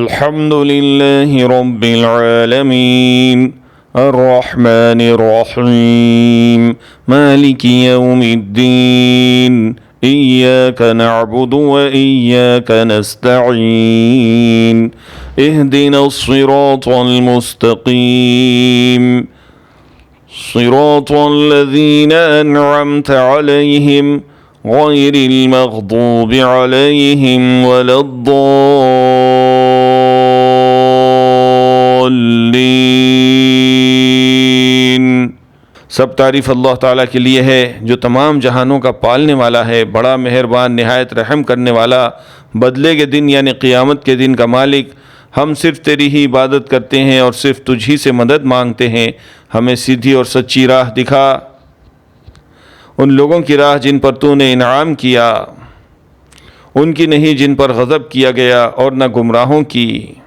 अल्हम्दुलिल्लाहि रब्बिल आलमीन अर्रहमानिर रहीम मालिकि यौमिद्दीन इय्याका नअबुदु व इय्याका नस्तईन इहदिनस सिरातल मुस्तकीम सिरातल लज़ीना अनअमत अलैहिम गैरिल मग़दूबि अलैहिम वलद्दॉल्लीन। सब तारीफ़ अल्लाह ताला के लिए है जो तमाम जहानों का पालने वाला है, बड़ा मेहरबान, निहायत रहम करने वाला, बदले के दिन यानी क़ियामत के दिन का मालिक। हम सिर्फ़ तेरी ही इबादत करते हैं और सिर्फ़ तुझी से मदद मांगते हैं। हमें सीधी और सच्ची राह दिखा, उन लोगों की राह जिन पर तूने इनाम किया, उनकी नहीं जिन पर गज़ब किया गया, और न गुमराहों की।